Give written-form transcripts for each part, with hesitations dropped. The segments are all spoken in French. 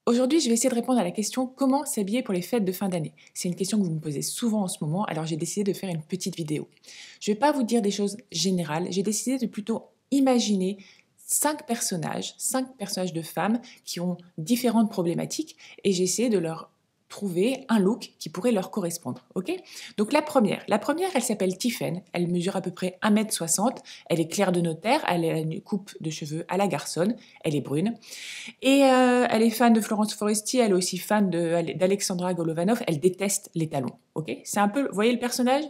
Aujourd'hui, je vais essayer de répondre à la question comment s'habiller pour les fêtes de fin d'année. C'est une question que vous me posez souvent en ce moment, alors j'ai décidé de faire une petite vidéo. Je ne vais pas vous dire des choses générales, j'ai décidé de plutôt imaginer cinq personnages de femmes qui ont différentes problématiques et j'ai essayé de leur trouver un look qui pourrait leur correspondre. Ok. Donc la première, elle s'appelle Tiffen, elle mesure à peu près 1,60 m, elle est claire de notaire, elle a une coupe de cheveux à la garçonne, elle est brune. Et elle est fan de Florence Foresti, elle est aussi fan d'Alexandra Golovanov, elle déteste les talons. Ok. C'est un peu, vous voyez le personnage.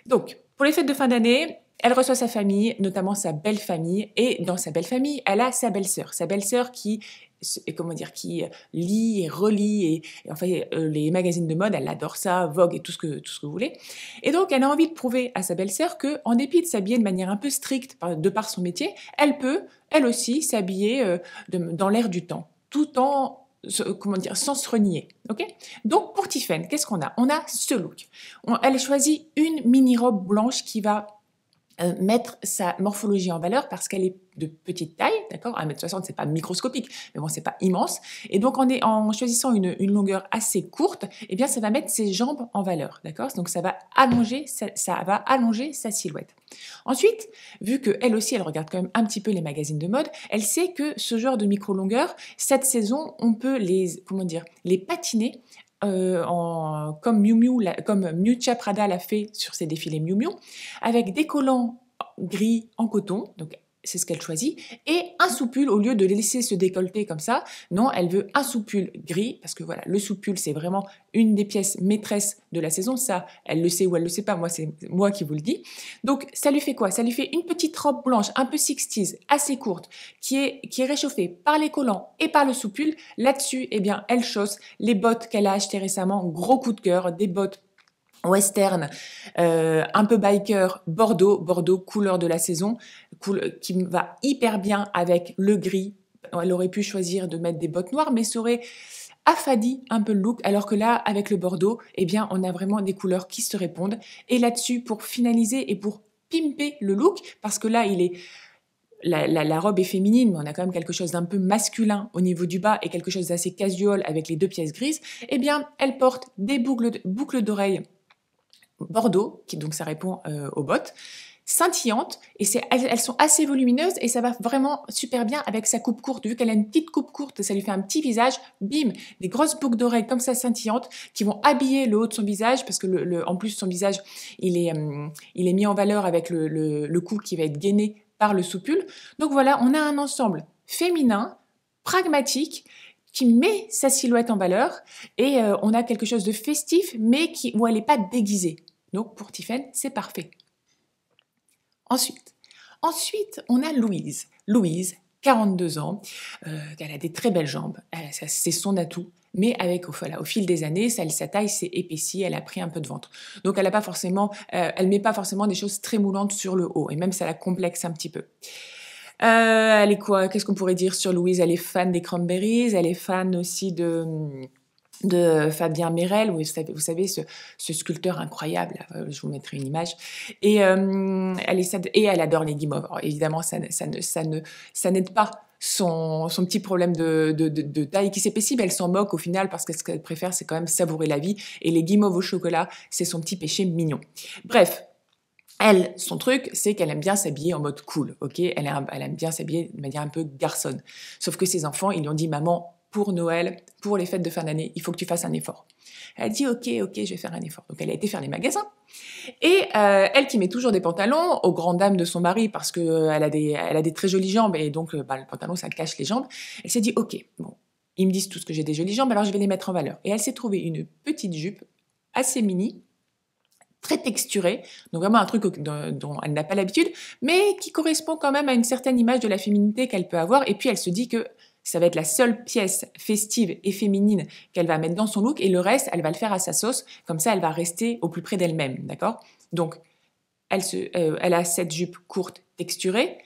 Donc, pour les fêtes de fin d'année, elle reçoit sa famille, notamment sa belle famille, et dans sa belle famille, elle a sa belle-sœur qui, comment dire, qui lit et relit et enfin les magazines de mode, elle adore ça, Vogue et tout ce que vous voulez. Et donc, elle a envie de prouver à sa belle-sœur que, en dépit de s'habiller de manière un peu stricte de par son métier, elle peut, elle aussi, s'habiller dans l'air du temps, tout en comment dire, sans se renier. Ok. Donc pour Tiffen, qu'est-ce qu'on a? On a ce look. Elle choisit une mini-robe blanche qui va mettre sa morphologie en valeur parce qu'elle est de petite taille, d'accord. 1,60 m, c'est pas microscopique, mais bon, c'est pas immense. Et donc, en choisissant une longueur assez courte, eh bien, ça va mettre ses jambes en valeur, d'accord. Donc, ça va allonger sa silhouette. Ensuite, vu qu'elle aussi, elle regarde quand même un petit peu les magazines de mode, elle sait que ce genre de micro-longueur, cette saison, on peut les patiner comme Miuccia Prada l'a fait sur ses défilés Miu Miu, avec des collants gris en coton, donc c'est ce qu'elle choisit, et un soupul au lieu de les laisser se décolleter comme ça. Non, elle veut un soupul gris, parce que voilà, le soupul, c'est vraiment une des pièces maîtresses de la saison. Ça, elle le sait ou elle le sait pas, moi, c'est moi qui vous le dis. Donc, ça lui fait quoi? Ça lui fait une petite robe blanche, un peu 60s, assez courte, qui est réchauffée par les collants et par le soupul. Là-dessus, eh bien, elle chausse les bottes qu'elle a achetées récemment, gros coup de cœur, des bottes western, un peu biker, Bordeaux, couleur de la saison, qui va hyper bien avec le gris. Elle aurait pu choisir de mettre des bottes noires, mais ça aurait affadi un peu le look, alors que là, avec le Bordeaux, eh bien, on a vraiment des couleurs qui se répondent. Et là-dessus, pour finaliser et pour pimper le look, parce que là, la robe est féminine, mais on a quand même quelque chose d'un peu masculin au niveau du bas et quelque chose d'assez casual avec les deux pièces grises, eh bien, elle porte des boucles d'oreilles Bordeaux, donc ça répond aux bottes, scintillantes, et elles sont assez volumineuses et ça va vraiment super bien avec sa coupe courte. Vu qu'elle a une petite coupe courte, ça lui fait un petit visage, bim, des grosses boucles d'oreilles comme ça scintillantes qui vont habiller le haut de son visage parce que en plus son visage il est mis en valeur avec le cou qui va être gainé par le soupul. Donc voilà, on a un ensemble féminin, pragmatique, qui met sa silhouette en valeur et on a quelque chose de festif mais où elle n'est pas déguisée. Donc pour Tiffen, c'est parfait. Ensuite, on a Louise. Louise, 42 ans, elle a des très belles jambes, c'est son atout. Mais au fil des années, sa taille s'est épaissie, elle a pris un peu de ventre. Donc elle met pas forcément des choses très moulantes sur le haut, et même ça la complexe un petit peu. Elle est quoi? Qu'est-ce qu'on pourrait dire sur Louise? Elle est fan des Cranberries, elle est fan aussi de Fabien Merel, vous savez ce sculpteur incroyable, je vous mettrai une image, et elle adore les guimauves. Alors, évidemment, ça n'aide pas son petit problème de taille qui s'épaissit, mais elle s'en moque au final parce que ce qu'elle préfère, c'est quand même savourer la vie, et les guimauves au chocolat, c'est son petit péché mignon. Bref. Elle, son truc, c'est qu'elle aime bien s'habiller en mode cool, ok. Elle aime bien s'habiller de manière un peu garçonne. Sauf que ses enfants, ils lui ont dit, maman, pour Noël, pour les fêtes de fin d'année, il faut que tu fasses un effort. Elle dit, ok, je vais faire un effort. Donc elle a été faire les magasins. Et elle qui met toujours des pantalons, aux grandes dames de son mari, parce qu'elle a des très jolies jambes, et donc le pantalon, ça cache les jambes. Elle s'est dit, ok, bon, ils me disent tous que j'ai des jolies jambes, alors je vais les mettre en valeur. Et elle s'est trouvée une petite jupe assez mini, très texturée, donc vraiment un truc dont elle n'a pas l'habitude, mais qui correspond quand même à une certaine image de la féminité qu'elle peut avoir. Et puis elle se dit que ça va être la seule pièce festive et féminine qu'elle va mettre dans son look, et le reste, elle va le faire à sa sauce, comme ça elle va rester au plus près d'elle-même, d'accord? Donc, elle a cette jupe courte texturée.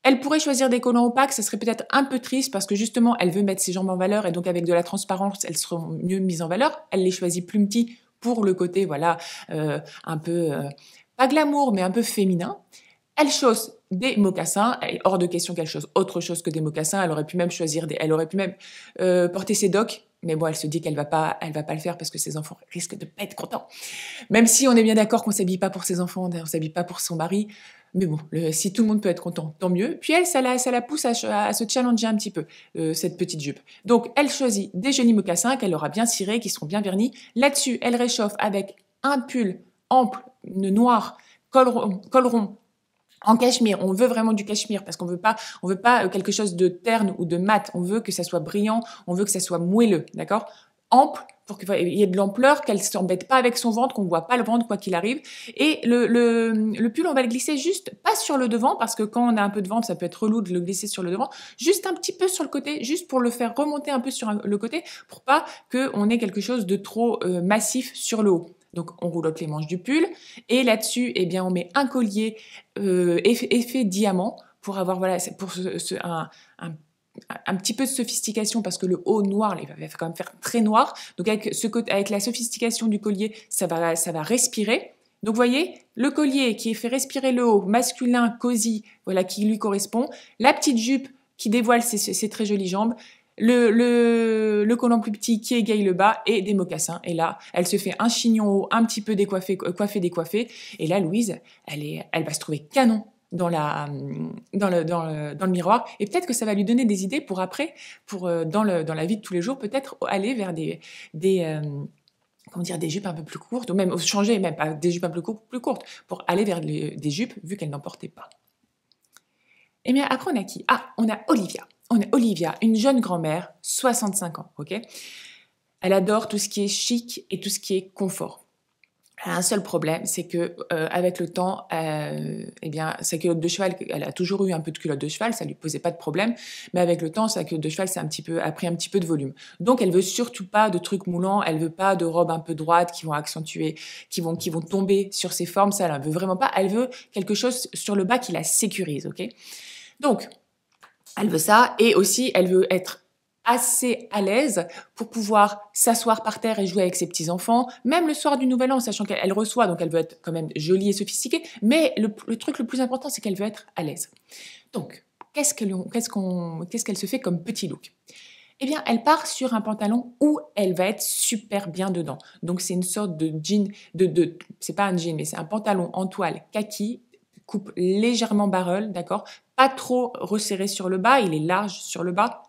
Elle pourrait choisir des collants opaques, ça serait peut-être un peu triste parce que justement, elle veut mettre ses jambes en valeur et donc avec de la transparence, elles seront mieux mises en valeur. Elle les choisit plus petits pour le côté, voilà, un peu, pas glamour, mais un peu féminin. Elle chausse des mocassins. Et hors de question quelque chose, autre chose que des mocassins. Elle aurait pu même choisir elle aurait pu même porter ses docks. Mais bon, elle se dit qu'elle va pas le faire parce que ses enfants risquent de pas être contents. Même si on est bien d'accord qu'on s'habille pas pour ses enfants, on s'habille pas pour son mari. Mais bon, si tout le monde peut être content, tant mieux. Puis elle, ça la pousse à se challenger un petit peu, cette petite jupe. Donc, elle choisit des jolis mocassins qu'elle aura bien cirés, qui seront bien vernis. Là-dessus, elle réchauffe avec un pull ample, noir, col rond, en cachemire. On veut vraiment du cachemire parce qu'on veut pas quelque chose de terne ou de mat. On veut que ça soit brillant, on veut que ça soit moelleux, d'accord? Ample, pour qu'il y ait de l'ampleur, qu'elle ne s'embête pas avec son ventre, qu'on ne voit pas le ventre quoi qu'il arrive. Et le pull, on va le glisser juste, pas sur le devant, parce que quand on a un peu de ventre, ça peut être relou de le glisser sur le devant, juste un petit peu sur le côté, juste pour le faire remonter un peu sur le côté, pour pas qu'on ait quelque chose de trop massif sur le haut. Donc, on roulotte les manches du pull. Et là-dessus, eh bien, on met un collier effet diamant pour avoir, voilà, pour un petit peu de sophistication parce que le haut noir, il va quand même faire très noir. Donc, avec la sophistication du collier, ça va respirer. Donc, vous voyez, le collier qui fait respirer le haut, masculin, cosy, voilà, qui lui correspond. La petite jupe qui dévoile ses très jolies jambes. Le collant plus petit qui égaye le bas et des mocassins. Et là, elle se fait un chignon haut, un petit peu décoiffé. Et là, Louise, elle va se trouver canon dans le miroir. Et peut-être que ça va lui donner des idées pour après, dans la vie de tous les jours, peut-être aller vers des jupes un peu plus courtes, ou même changer, même pas des jupes un peu plus courtes, pour aller vers des jupes vu qu'elle n'en portait pas. Et bien après, on a qui? Ah, on a Olivia. On a Olivia, une jeune grand-mère, 65 ans, ok? Elle adore tout ce qui est chic et tout ce qui est confort. Elle a un seul problème, c'est que avec le temps, eh bien, sa culotte de cheval, elle a toujours eu un peu de culotte de cheval, ça lui posait pas de problème, mais avec le temps, sa culotte de cheval, a pris un petit peu de volume. Donc, elle veut surtout pas de trucs moulants, elle veut pas de robes un peu droites qui vont accentuer, qui vont tomber sur ses formes, ça, elle veut vraiment pas. Elle veut quelque chose sur le bas qui la sécurise, ok? Donc, elle veut ça et aussi elle veut être assez à l'aise pour pouvoir s'asseoir par terre et jouer avec ses petits-enfants, même le soir du Nouvel An, sachant qu'elle reçoit, donc elle veut être quand même jolie et sophistiquée, mais le truc le plus important, c'est qu'elle veut être à l'aise. Donc, qu'est-ce qu'elle se fait comme petit look? Eh bien, elle part sur un pantalon où elle va être super bien dedans. Donc, c'est une sorte de jean, c'est pas un jean, mais c'est un pantalon en toile kaki, coupe légèrement barrel, d'accord? Pas trop resserré sur le bas, il est large sur le bas.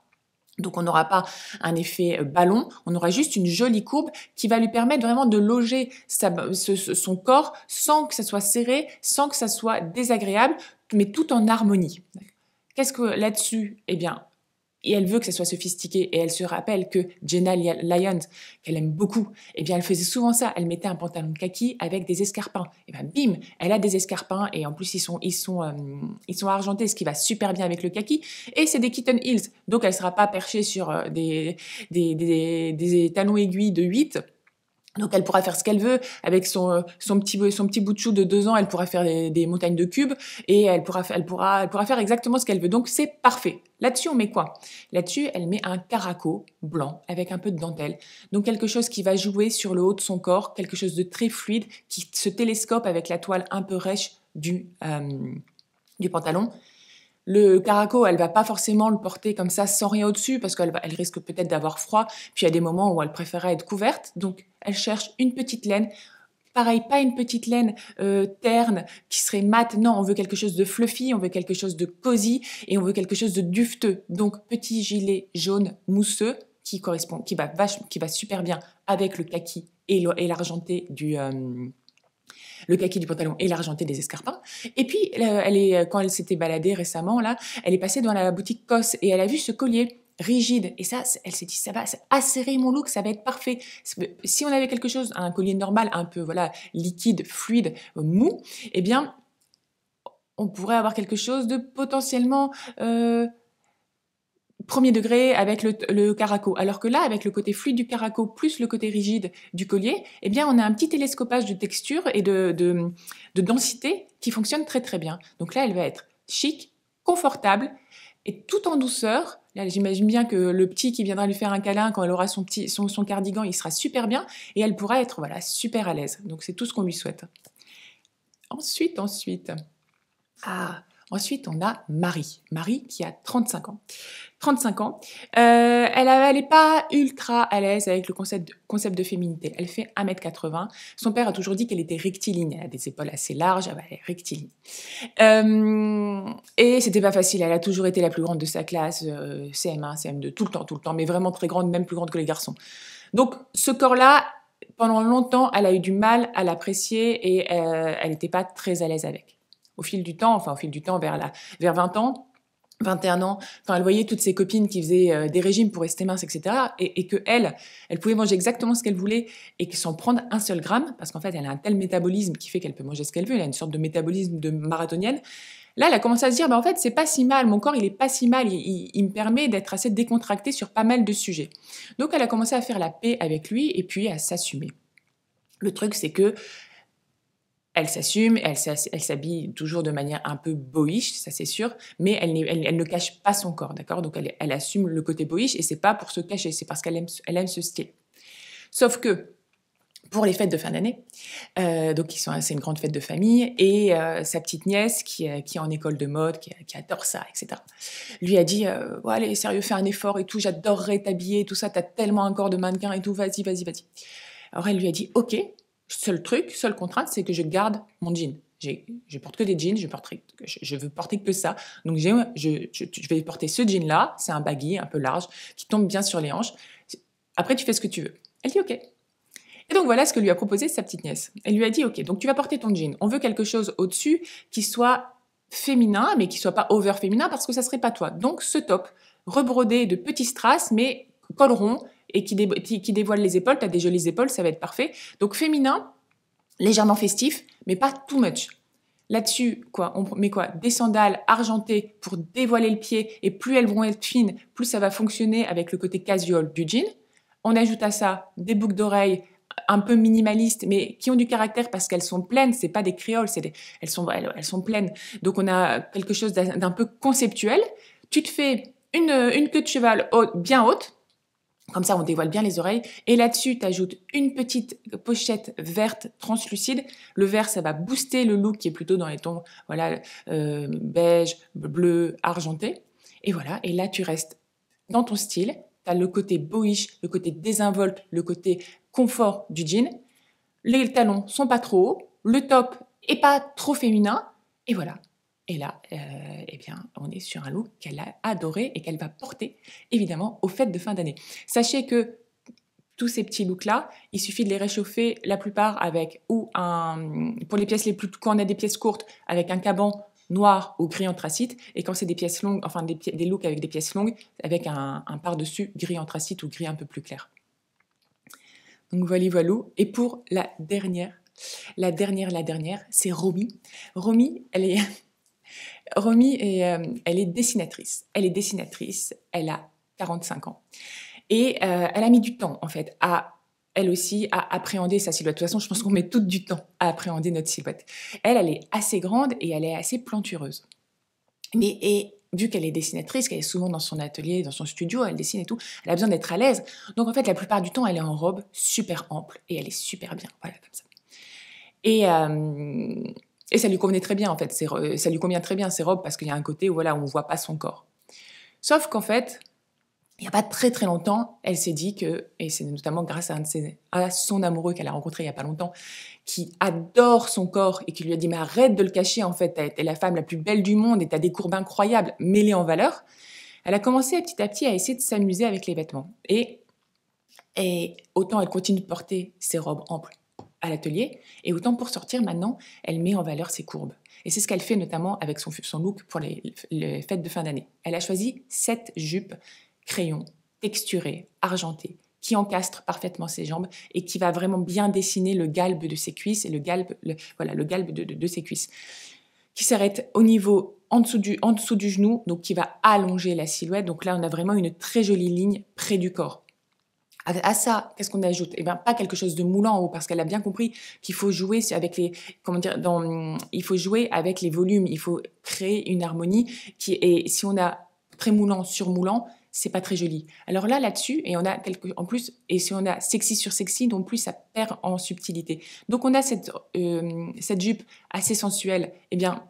Donc, on n'aura pas un effet ballon, on aura juste une jolie courbe qui va lui permettre vraiment de loger son corps sans que ça soit serré, sans que ça soit désagréable, mais tout en harmonie. Qu'est-ce que là-dessus? Eh bien, et elle veut que ça soit sophistiqué, et elle se rappelle que Jenna Lyons, qu'elle aime beaucoup, eh bien, elle faisait souvent ça, elle mettait un pantalon kaki avec des escarpins. Et bien, bim, elle a des escarpins, et en plus, ils sont argentés, ce qui va super bien avec le kaki, et c'est des kitten heels, donc elle sera pas perchée sur des talons aiguilles de 8. Donc elle pourra faire ce qu'elle veut avec son petit bout de chou de 2 ans, elle pourra faire des montagnes de cubes et elle pourra faire exactement ce qu'elle veut. Donc c'est parfait. Là-dessus on met quoi? Là-dessus elle met un caraco blanc avec un peu de dentelle. Donc quelque chose qui va jouer sur le haut de son corps, quelque chose de très fluide qui se télescope avec la toile un peu rêche du pantalon. Le caraco, elle va pas forcément le porter comme ça sans rien au-dessus parce qu'elle risque peut-être d'avoir froid. Puis il y a des moments où elle préférait être couverte. Donc elle cherche une petite laine. Pareil, pas une petite laine terne qui serait mate. Non, on veut quelque chose de fluffy, on veut quelque chose de cosy et on veut quelque chose de dufteux. Donc petit gilet jaune mousseux qui va super bien avec le kaki et l'argenté le kaki du pantalon et l'argenté des escarpins. Et puis, quand elle s'était baladée récemment, là, elle est passée dans la boutique COS et elle a vu ce collier rigide. Et ça, elle s'est dit, ça va asserrer mon look, ça va être parfait. Si on avait quelque chose, un collier normal, un peu, voilà, liquide, fluide, mou, eh bien, on pourrait avoir quelque chose de potentiellement premier degré avec le caraco. Alors que là, avec le côté fluide du caraco plus le côté rigide du collier, eh bien, on a un petit télescopage de texture et de densité qui fonctionne très très bien. Donc là, elle va être chic, confortable et tout en douceur. Là, j'imagine bien que le petit qui viendra lui faire un câlin quand elle aura son cardigan, il sera super bien et elle pourra être voilà super à l'aise. Donc c'est tout ce qu'on lui souhaite. Ensuite. Ah, Ensuite, on a Marie. Marie qui a 35 ans. 35 ans. Elle n'est pas ultra à l'aise avec le concept de féminité. Elle fait 1,80 m. Son père a toujours dit qu'elle était rectiligne. Elle a des épaules assez larges, elle est rectiligne. Et c'était pas facile. Elle a toujours été la plus grande de sa classe, CM1, CM2, tout le temps, mais vraiment très grande, même plus grande que les garçons. Donc, ce corps-là, pendant longtemps, elle a eu du mal à l'apprécier et elle n'était pas très à l'aise avec. Au fil du temps, vers 20 ans, 21 ans, elle voyait toutes ses copines qui faisaient des régimes pour rester minces, etc. Et que elle pouvait manger exactement ce qu'elle voulait et que sans prendre un seul gramme, parce qu'en fait, elle a un tel métabolisme qui fait qu'elle peut manger ce qu'elle veut, elle a une sorte de métabolisme de marathonienne. Là, elle a commencé à se dire, en fait, c'est pas si mal, mon corps, il est pas si mal, il me permet d'être assez décontractée sur pas mal de sujets. Donc, elle a commencé à faire la paix avec lui et puis à s'assumer. Le truc, c'est que elle s'assume, elle s'habille toujours de manière un peu boyish, ça c'est sûr, mais elle ne cache pas son corps, d'accord? Donc elle assume le côté boyish et c'est pas pour se cacher, c'est parce qu'elle aime ce style. Sauf que pour les fêtes de fin d'année, c'est une grande fête de famille et sa petite nièce qui est en école de mode, qui adore ça, etc. lui a dit allez sérieux, fais un effort et tout, j'adorerais t'habiller, tout ça, t'as tellement un corps de mannequin et tout, vas-y. Alors elle lui a dit ok. Seule contrainte, c'est que je garde mon jean. Je porte que des jeans, je veux porter que ça. Donc je vais porter ce jean-là, c'est un baggy un peu large, qui tombe bien sur les hanches. Après, tu fais ce que tu veux. Elle dit ok. Et donc voilà ce que lui a proposé sa petite nièce. Elle lui a dit ok, donc tu vas porter ton jean. On veut quelque chose au-dessus qui soit féminin, mais qui soit pas over féminin parce que ça serait pas toi. Donc ce top, rebrodé de petits strass, mais col rond, et qui dévoile les épaules, tu as des jolies épaules, ça va être parfait. Donc féminin, légèrement festif, mais pas too much. Là-dessus, on met des sandales argentées pour dévoiler le pied, et plus elles vont être fines, plus ça va fonctionner avec le côté casual du jean. On ajoute à ça des boucles d'oreilles un peu minimalistes, mais qui ont du caractère parce qu'elles sont pleines, c'est pas des créoles, elles sont pleines. Donc on a quelque chose d'un peu conceptuel. Tu te fais une queue de cheval bien haute, comme ça, on dévoile bien les oreilles. Et là-dessus, tu ajoutes une petite pochette verte translucide. Le vert, ça va booster le look qui est plutôt dans les tons beige, bleu, argenté. Et voilà, et là, tu restes dans ton style. Tu as le côté boyish, le côté désinvolte, le côté confort du jean. Les talons sont pas trop hauts. Le top est pas trop féminin. Et voilà. Et là, on est sur un look qu'elle a adoré et qu'elle va porter, évidemment, aux fêtes de fin d'année. Sachez que tous ces petits looks-là, il suffit de les réchauffer, la plupart avec, pour les pièces quand on a des pièces courtes, avec un caban noir ou gris anthracite, et quand c'est des pièces longues, enfin des looks avec des pièces longues, avec un par-dessus gris anthracite ou gris un peu plus clair. Donc voilà. Et pour la dernière, c'est Romy. Romy, elle est dessinatrice. Elle a 45 ans. Et elle a mis du temps, en fait, elle aussi, à appréhender sa silhouette. De toute façon, je pense qu'on met tout du temps à appréhender notre silhouette. Elle est assez grande et elle est assez plantureuse. Et vu qu'elle est dessinatrice, qu'elle est souvent dans son atelier, dans son studio, elle dessine et tout, elle a besoin d'être à l'aise. Donc, en fait, la plupart du temps, elle est en robe super ample et elle est super bien. Voilà, comme ça. Et ça lui convenait très bien, en fait. Ça lui convient très bien, ces robes, parce qu'il y a un côté où on ne voit pas son corps. Sauf qu'en fait, il n'y a pas très très longtemps, elle s'est dit que, et c'est notamment grâce à son amoureux qu'elle a rencontré il n'y a pas longtemps, qui adore son corps et qui lui a dit « mais arrête de le cacher, en fait, t'es la femme la plus belle du monde et t'as des courbes incroyables, mets-les en valeur », elle a commencé petit à petit à essayer de s'amuser avec les vêtements. Et autant elle continue de porter ses robes amples à l'atelier, et autant pour sortir maintenant, elle met en valeur ses courbes. Et c'est ce qu'elle fait notamment avec son look pour les fêtes de fin d'année. Elle a choisi 7 jupes crayon, texturées, argentées, qui encastrent parfaitement ses jambes et qui va vraiment bien dessiner le galbe de ses cuisses et le galbe de ses cuisses, qui s'arrête au niveau en dessous du genou, donc qui va allonger la silhouette. Donc là, on a vraiment une très jolie ligne près du corps. À ça, qu'est-ce qu'on ajoute? Eh bien, pas quelque chose de moulant en haut, parce qu'elle a bien compris qu'il faut jouer avec il faut jouer avec les volumes, il faut créer une harmonie et si on a très moulant sur moulant, c'est pas très joli. Alors là-dessus, et on a en plus, et si on a sexy sur sexy, donc plus ça perd en subtilité. Donc on a cette jupe assez sensuelle, eh bien,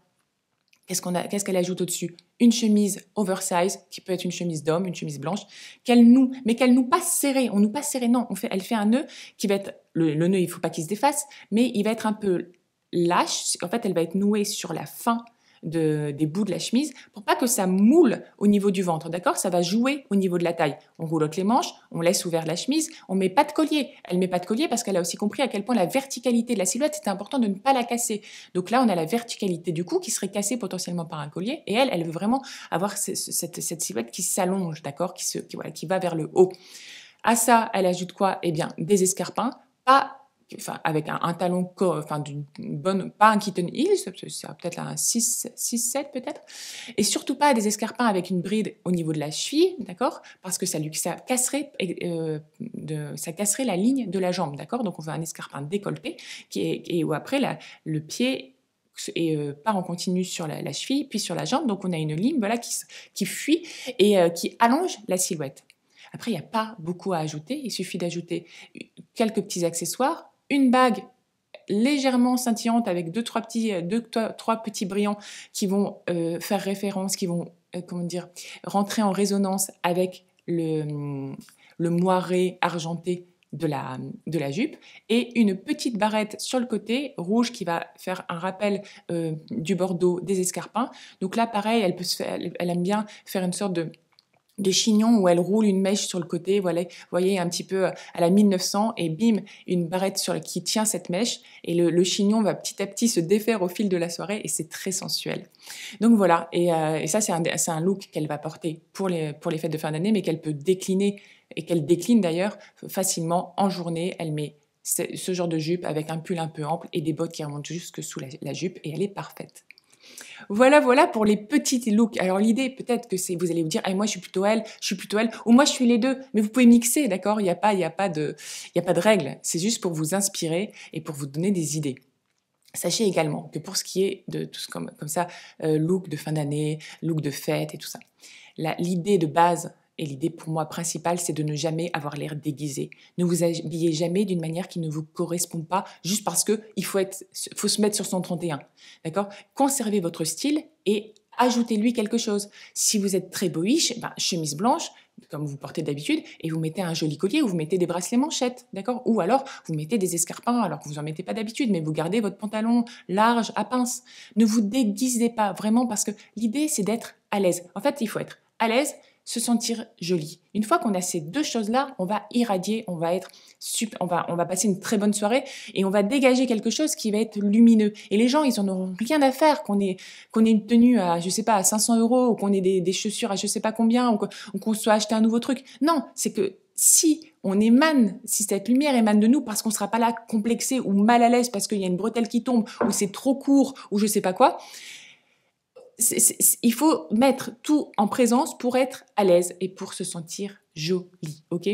Qu'est-ce qu'elle ajoute au-dessus? Une chemise oversize, qui peut être une chemise d'homme, une chemise blanche, mais qu'elle nous passe serrée. On nous passe serré, non. Elle fait un nœud qui va être, le nœud, il faut pas qu'il se défasse, mais il va être un peu lâche. En fait, elle va être nouée sur la fin des bouts de la chemise pour pas que ça moule au niveau du ventre, d'accord? Ça va jouer au niveau de la taille. On roulotte les manches, on laisse ouvert la chemise, on met pas de collier. Elle met pas de collier parce qu'elle a aussi compris à quel point la verticalité de la silhouette, c'était important de ne pas la casser. Donc là, on a la verticalité du cou qui serait cassée potentiellement par un collier et elle veut vraiment avoir cette silhouette qui s'allonge, d'accord? Qui va vers le haut. À ça, elle ajoute quoi? Eh bien, des escarpins, avec un talon, d'une bonne, pas un kitten heel, c'est peut-être un 6-7 peut-être, et surtout pas des escarpins avec une bride au niveau de la cheville, d'accord, parce que ça casserait la ligne de la jambe, d'accord. Donc on veut un escarpin décolleté où après le pied part en continu sur la cheville, puis sur la jambe, donc on a une ligne voilà qui fuit et qui allonge la silhouette. Après, il n'y a pas beaucoup à ajouter, il suffit d'ajouter quelques petits accessoires, une bague légèrement scintillante avec trois petits brillants qui vont faire référence, qui vont rentrer en résonance avec le moiré argenté de la jupe, et une petite barrette sur le côté rouge qui va faire un rappel du bordeaux des escarpins. Donc là, pareil, elle aime bien faire une sorte de chignon où elle roule une mèche sur le côté, voilà, vous voyez, un petit peu à la 1900, et bim, une barrette qui tient cette mèche, et le chignon va petit à petit se défaire au fil de la soirée, et c'est très sensuel. Donc voilà, et ça c'est un look qu'elle va porter pour les fêtes de fin d'année, mais qu'elle peut décliner, et qu'elle décline d'ailleurs facilement en journée. Elle met ce genre de jupe avec un pull un peu ample et des bottes qui remontent jusque sous la jupe, et elle est parfaite. Voilà pour les petits looks. Alors l'idée, peut-être que vous allez vous dire, moi je suis plutôt elle, ou moi je suis les deux. Mais vous pouvez mixer, d'accord? Il y a pas de règle. C'est juste pour vous inspirer et pour vous donner des idées. Sachez également que pour ce qui est de tout ce comme ça, look de fin d'année, look de fête et tout ça, l'idée de base et l'idée pour moi principale, c'est de ne jamais avoir l'air déguisé. Ne vous habillez jamais d'une manière qui ne vous correspond pas, juste parce que il faut se mettre sur son 31. D'accord? Conservez votre style et ajoutez-lui quelque chose. Si vous êtes très boyish, chemise blanche, comme vous portez d'habitude, et vous mettez un joli collier, ou vous mettez des bracelets manchettes, d'accord? Ou alors, vous mettez des escarpins, alors que vous en mettez pas d'habitude, mais vous gardez votre pantalon large à pince. Ne vous déguisez pas, vraiment, parce que l'idée, c'est d'être à l'aise. En fait, il faut être à l'aise, se sentir jolie. Une fois qu'on a ces deux choses-là, on va irradier, on va passer une très bonne soirée, et on va dégager quelque chose qui va être lumineux. Et les gens, ils en auront rien à faire qu'on ait une tenue à, je sais pas, à 500 €, ou qu'on ait des chaussures à je sais pas combien, ou qu'on soit acheté un nouveau truc. Non, c'est que si cette lumière émane de nous, parce qu'on sera pas là complexé ou mal à l'aise parce qu'il y a une bretelle qui tombe, ou c'est trop court, ou je sais pas quoi, il faut mettre tout en présence pour être à l'aise et pour se sentir jolie, ok?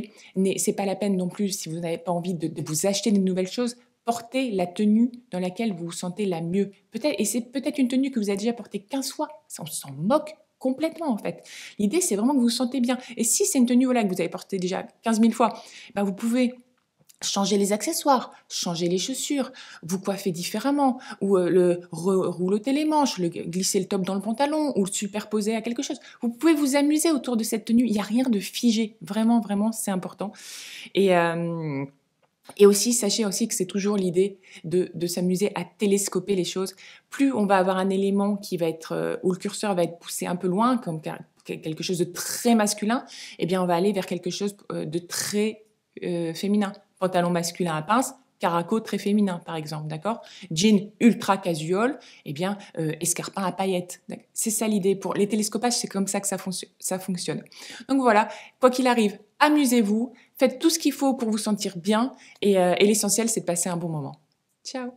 C'est pas la peine non plus, si vous n'avez pas envie de vous acheter de nouvelles choses, portez la tenue dans laquelle vous vous sentez la mieux. Et c'est peut-être une tenue que vous avez déjà portée 15 fois, on s'en moque complètement en fait. L'idée, c'est vraiment que vous vous sentez bien. Et si c'est une tenue que vous avez portée déjà 15 000 fois, vous pouvez changer les accessoires, changer les chaussures, vous coiffer différemment, ou rouloter les manches, glisser le top dans le pantalon, ou le superposer à quelque chose. Vous pouvez vous amuser autour de cette tenue. Il n'y a rien de figé. Vraiment, vraiment, c'est important. Et aussi, sachez aussi que c'est toujours l'idée de s'amuser à télescoper les choses. Plus on va avoir un élément qui va être, où le curseur va être poussé un peu loin, comme quelque chose de très masculin, eh bien, on va aller vers quelque chose de très féminin. Pantalon masculin à pince, caraco très féminin, par exemple, d'accord? Jean ultra casual, eh bien, escarpin à paillettes. C'est ça l'idée. Pour les télescopages, c'est comme ça que ça fonctionne. Donc voilà, quoi qu'il arrive, amusez-vous, faites tout ce qu'il faut pour vous sentir bien, et l'essentiel, c'est de passer un bon moment. Ciao!